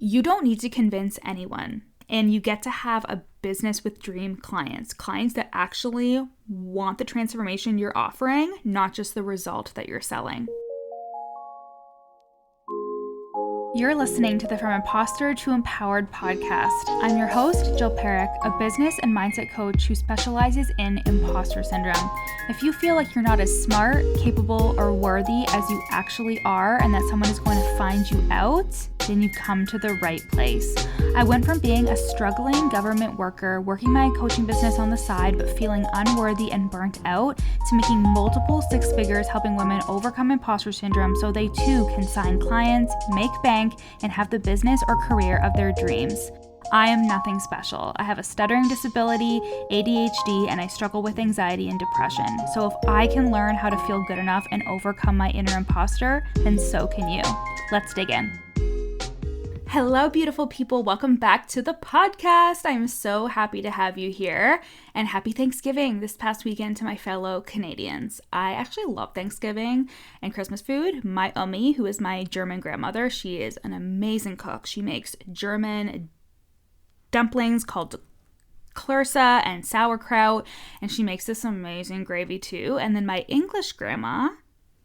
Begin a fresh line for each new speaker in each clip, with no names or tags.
You don't need to convince anyone, and you get to have a business with dream clients that actually want the transformation you're offering, not just the result that you're selling. You're listening to the From Imposter to Empowered podcast. I'm your host, Jill Perrick, a business and mindset coach who specializes in imposter syndrome. If you feel like you're not as smart, capable, or worthy as you actually are, and that someone is going to find you out, then you've come to the right place. I went from being a struggling government worker, working my coaching business on the side, but feeling unworthy and burnt out, to making multiple six figures helping women overcome imposter syndrome so they too can sign clients, make bank, and have the business or career of their dreams. I am nothing special. I have a stuttering disability, ADHD, and I struggle with anxiety and depression. So if I can learn how to feel good enough and overcome my inner imposter, then so can you. Let's dig in. Hello, beautiful people. Welcome back to the podcast. I'm so happy to have you here, and happy Thanksgiving this past weekend to my fellow Canadians. I actually love Thanksgiving and Christmas food. My Omi, who is my German grandmother, she is an amazing cook. She makes German dumplings called Klursa and sauerkraut, and she makes this amazing gravy too. And then my English grandma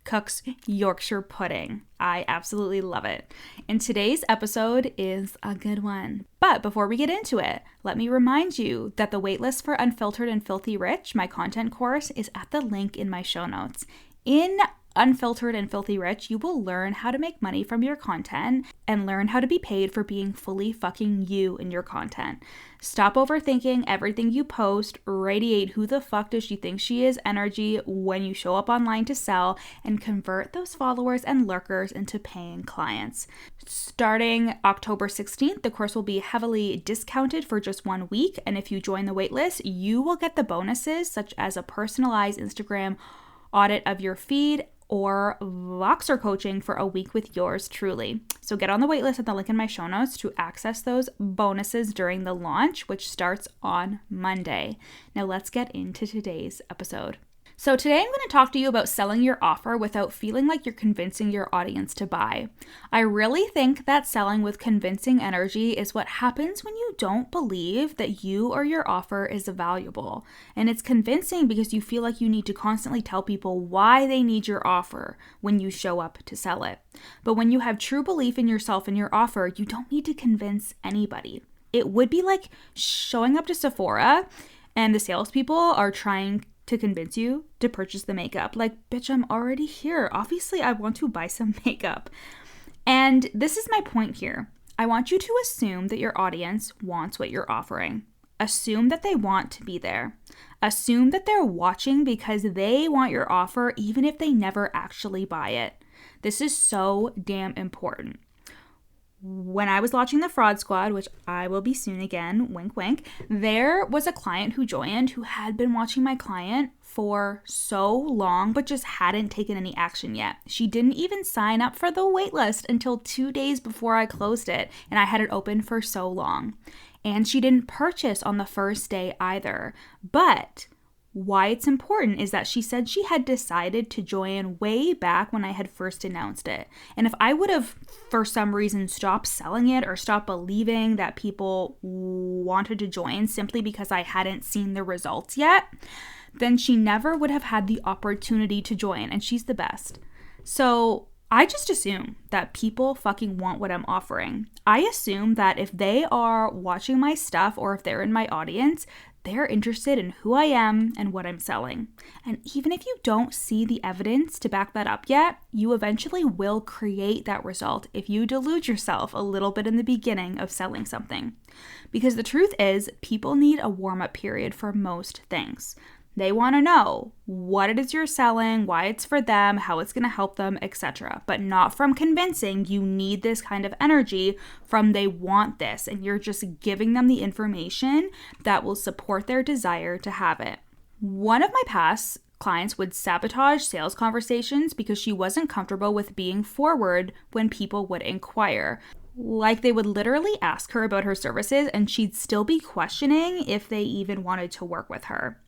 cooks Yorkshire pudding. I absolutely love it. And today's episode is a good one. But before we get into it, let me remind you that the waitlist for Unfiltered and Filthy Rich, my content course, is at the link in my show notes. In Unfiltered and Filthy Rich, you will learn how to make money from your content and learn how to be paid for being fully fucking you in your content. Stop overthinking everything you post, radiate who the fuck does she think she is energy when you show up online to sell, and convert those followers and lurkers into paying clients. Starting October 16th, the course will be heavily discounted for just 1 week, and if you join the waitlist, you will get the bonuses such as a personalized Instagram audit of your feed or Voxer coaching for a week with yours truly. So get on the waitlist at the link in my show notes to access those bonuses during the launch, which starts on Monday. Now let's get into today's episode. So today I'm going to talk to you about selling your offer without feeling like you're convincing your audience to buy. I really think that selling with convincing energy is what happens when you don't believe that you or your offer is valuable. And it's convincing because you feel like you need to constantly tell people why they need your offer when you show up to sell it. But when you have true belief in yourself and your offer, you don't need to convince anybody. It would be like showing up to Sephora and the salespeople are trying to convince you to purchase the makeup. Like, bitch, I'm already here. Obviously, I want to buy some makeup. And this is my point here. I want you to assume that your audience wants what you're offering. Assume that they want to be there. Assume that they're watching because they want your offer, even if they never actually buy it. This is so damn important. When I was launching the Fraud Squad, which I will be soon again, wink, wink, there was a client who joined who had been watching my client for so long, but just hadn't taken any action yet. She didn't even sign up for the waitlist until 2 days before I closed it, and I had it open for so long. And she didn't purchase on the first day either. But why it's important is that she said she had decided to join way back when I had first announced it. And if I would have, for some reason, stopped selling it or stopped believing that people wanted to join simply because I hadn't seen the results yet, then she never would have had the opportunity to join. And she's the best. So I just assume that people fucking want what I'm offering. I assume that if they are watching my stuff or if they're in my audience, they're interested in who I am and what I'm selling. And even if you don't see the evidence to back that up yet, you eventually will create that result if you delude yourself a little bit in the beginning of selling something. Because the truth is, people need a warm-up period for most things. They want to know what it is you're selling, why it's for them, how it's going to help them, etc. But not from convincing you need this kind of energy, from they want this, and you're just giving them the information that will support their desire to have it. One of my past clients would sabotage sales conversations because she wasn't comfortable with being forward when people would inquire. Like, they would literally ask her about her services and she'd still be questioning if they even wanted to work with her.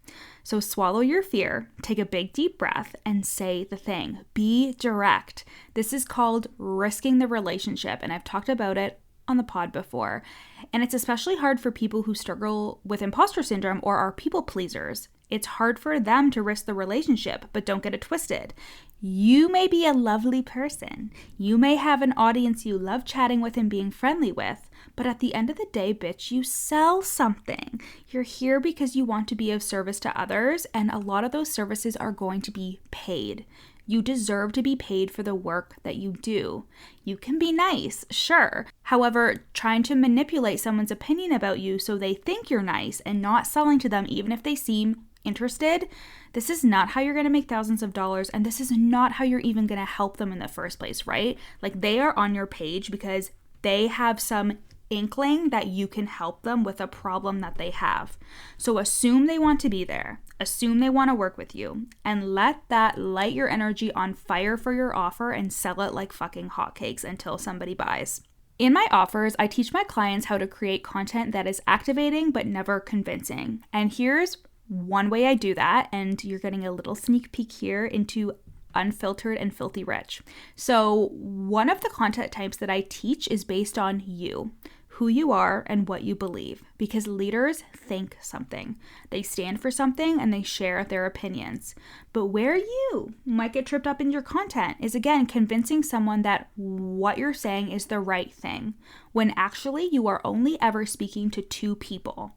So swallow your fear, take a big deep breath, and say the thing. Be direct. This is called risking the relationship, and I've talked about it on the pod before. And it's especially hard for people who struggle with imposter syndrome or are people pleasers. It's hard for them to risk the relationship, but don't get it twisted. You may be a lovely person. You may have an audience you love chatting with and being friendly with, but at the end of the day, bitch, you sell something. You're here because you want to be of service to others, and a lot of those services are going to be paid. You deserve to be paid for the work that you do. You can be nice, sure. However, trying to manipulate someone's opinion about you so they think you're nice and not selling to them even if they seem interested, this is not how you're going to make thousands of dollars, and this is not how you're even going to help them in the first place, right? Like, they are on your page because they have some inkling that you can help them with a problem that they have. So assume they want to be there. Assume they want to work with you, and let that light your energy on fire for your offer and sell it like fucking hotcakes until somebody buys. In my offers, I teach my clients how to create content that is activating but never convincing. And here's one way I do that, and you're getting a little sneak peek here into unfiltered and filthy rich. So one of the content types that I teach is based on you, who you are, and what you believe, because leaders think something. They stand for something and they share their opinions. But where you might get tripped up in your content is, again, convincing someone that what you're saying is the right thing, when actually you are only ever speaking to two people.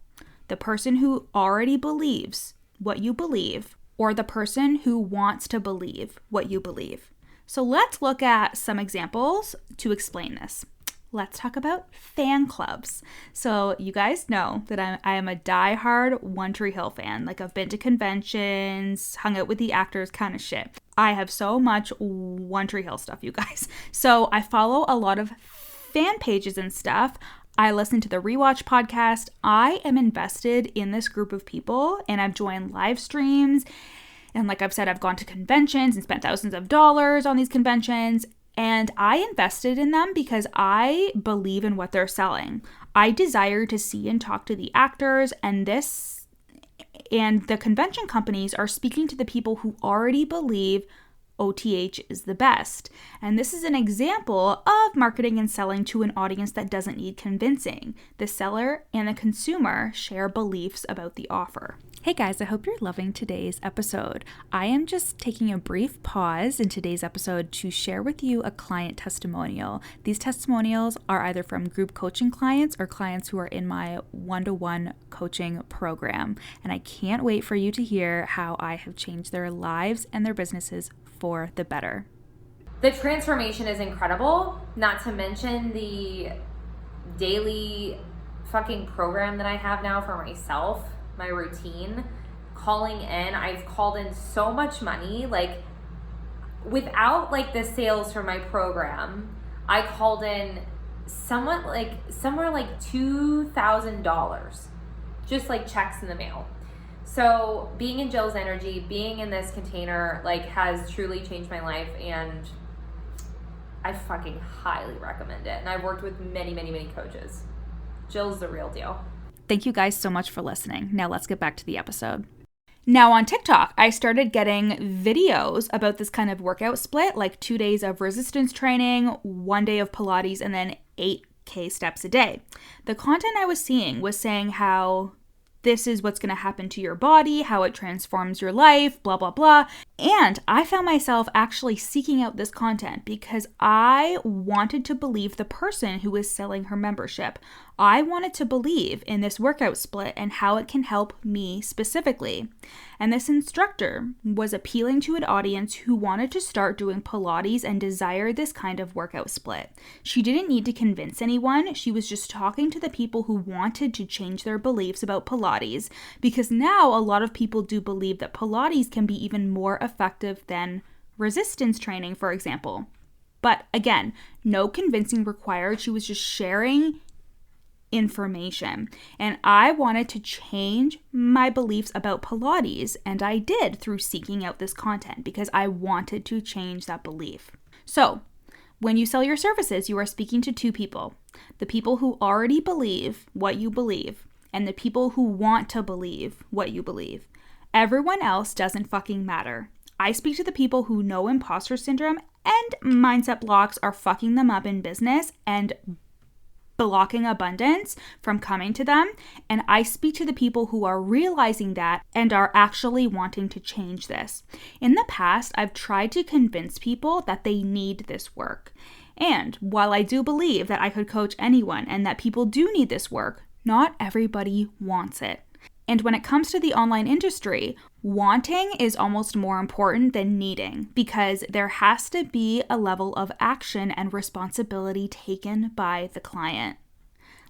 The person who already believes what you believe, or the person who wants to believe what you believe. So let's look at some examples to explain this. Let's talk about fan clubs. So you guys know that I am a diehard One Tree Hill fan. Like, I've been to conventions, hung out with the actors, kind of shit. I have so much One Tree Hill stuff, you guys. So I follow a lot of fan pages and stuff. I listen to the Rewatch podcast. I am invested in this group of people, and I've joined live streams. And like I've said, I've gone to conventions and spent thousands of dollars on these conventions. And I invested in them because I believe in what they're selling. I desire to see and talk to the actors, and the convention companies are speaking to the people who already believe OTH is the best. And this is an example of marketing and selling to an audience that doesn't need convincing. The seller and the consumer share beliefs about the offer. Hey guys, I hope you're loving today's episode. I am just taking a brief pause in today's episode to share with you a client testimonial. These testimonials are either from group coaching clients or clients who are in my one-to-one coaching program. And I can't wait for you to hear how I have changed their lives and their businesses for the better.
The transformation is incredible, not to mention the daily fucking program that I have now for myself, my routine, calling in. I've called in so much money, like without like the sales for my program, I called in somewhere like $2,000, just like checks in the mail. So being in Jill's energy, being in this container, like, has truly changed my life, and I fucking highly recommend it. And I've worked with many, many, many coaches. Jill's the real deal.
Thank you guys so much for listening. Now let's get back to the episode. Now on TikTok, I started getting videos about this kind of workout split, like 2 days of resistance training, 1 day of Pilates, and then 8K steps a day. The content I was seeing was saying how this is what's going to happen to your body, how it transforms your life, blah, blah, blah. And I found myself actually seeking out this content because I wanted to believe the person who was selling her membership. I wanted to believe in this workout split and how it can help me specifically. And this instructor was appealing to an audience who wanted to start doing Pilates and desired this kind of workout split. She didn't need to convince anyone. She was just talking to the people who wanted to change their beliefs about Pilates, because now a lot of people do believe that Pilates can be even more effective than resistance training, for example. But again, no convincing required. She was just sharing information, and I wanted to change my beliefs about Pilates, and I did through seeking out this content because I wanted to change that belief. So when you sell your services, you are speaking to two people: the people who already believe what you believe and the people who want to believe what you believe. Everyone else doesn't fucking matter. I speak to the people who know imposter syndrome and mindset blocks are fucking them up in business, and blocking abundance from coming to them. And I speak to the people who are realizing that and are actually wanting to change this. In the past, I've tried to convince people that they need this work. And while I do believe that I could coach anyone and that people do need this work, not everybody wants it. And when it comes to the online industry, wanting is almost more important than needing, because there has to be a level of action and responsibility taken by the client.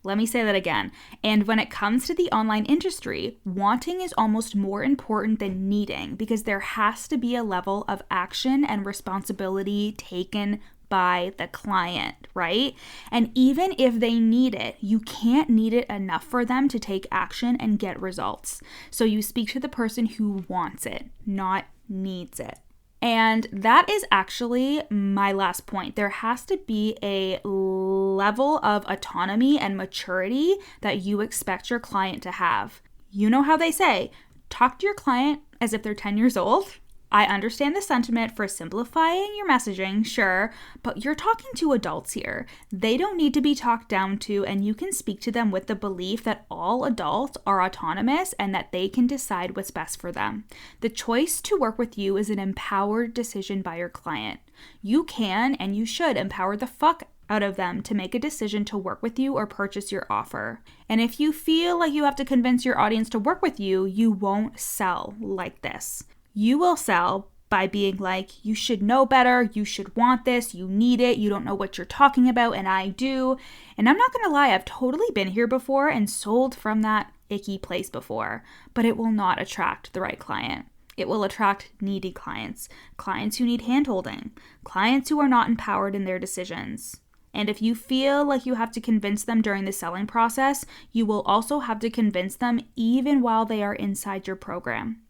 Let me say that again. And when it comes to the online industry, wanting is almost more important than needing, because there has to be a level of action and responsibility taken by the client, right? And even if they need it, you can't need it enough for them to take action and get results. So you speak to the person who wants it, not needs it. And that is actually my last point. There has to be a level of autonomy and maturity that you expect your client to have. You know how they say, talk to your client as if they're 10 years old. I understand the sentiment for simplifying your messaging, sure, but you're talking to adults here. They don't need to be talked down to, and you can speak to them with the belief that all adults are autonomous and that they can decide what's best for them. The choice to work with you is an empowered decision by your client. You can and you should empower the fuck out of them to make a decision to work with you or purchase your offer. And if you feel like you have to convince your audience to work with you, you won't sell like this. You will sell by being like, you should know better, you should want this, you need it, you don't know what you're talking about, and I do. And I'm not gonna lie, I've totally been here before and sold from that icky place before, but it will not attract the right client. It will attract needy clients, clients who need handholding, clients who are not empowered in their decisions. And if you feel like you have to convince them during the selling process, you will also have to convince them even while they are inside your program.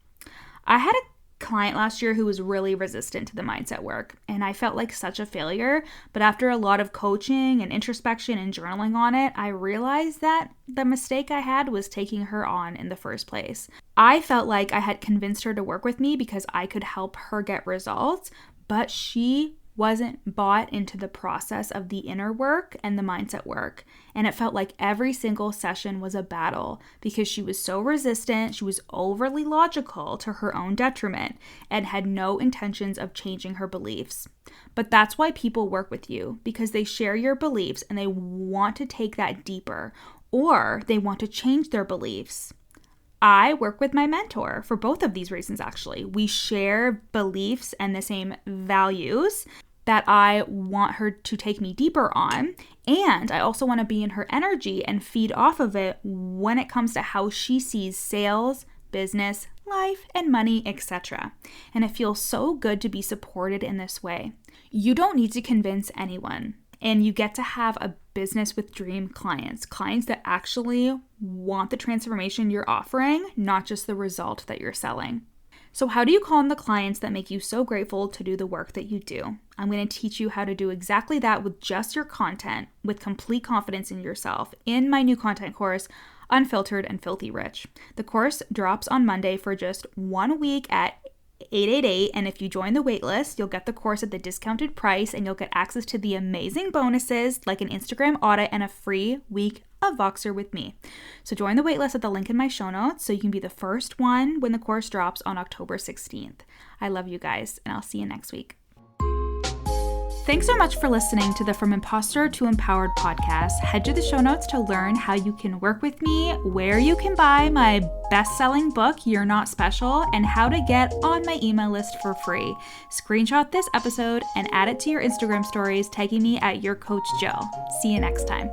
I had a client last year who was really resistant to the mindset work, and I felt like such a failure. But after a lot of coaching and introspection and journaling on it, I realized that the mistake I had was taking her on in the first place. I felt like I had convinced her to work with me because I could help her get results, but she wasn't bought into the process of the inner work and the mindset work. And it felt like every single session was a battle because she was so resistant, she was overly logical to her own detriment, and had no intentions of changing her beliefs. But that's why people work with you, because they share your beliefs and they want to take that deeper, or they want to change their beliefs. I work with my mentor for both of these reasons, actually. We share beliefs and the same values that I want her to take me deeper on. And I also want to be in her energy and feed off of it when it comes to how she sees sales, business, life, and money, etc. And it feels so good to be supported in this way. You don't need to convince anyone. And you get to have a business with dream clients that actually want the transformation you're offering, not just the result that you're selling. So how do you call in the clients that make you so grateful to do the work that you do? I'm going to teach you how to do exactly that with just your content, with complete confidence in yourself, in my new content course, Unfiltered and Filthy Rich. The course drops on Monday for just 1 week at $888, and if you join the waitlist, you'll get the course at the discounted price, and you'll get access to the amazing bonuses like an Instagram audit and a free week of Voxer with me. So join the waitlist at the link in my show notes so you can be the first one when the course drops on October 16th. I love you guys, and I'll see you next week. Thanks so much for listening to the From Imposter to Empowered podcast. Head to the show notes to learn how you can work with me, where you can buy my best-selling book, You're Not Special, and how to get on my email list for free. Screenshot this episode and add it to your Instagram stories, tagging me at YourCoachJill. See you next time.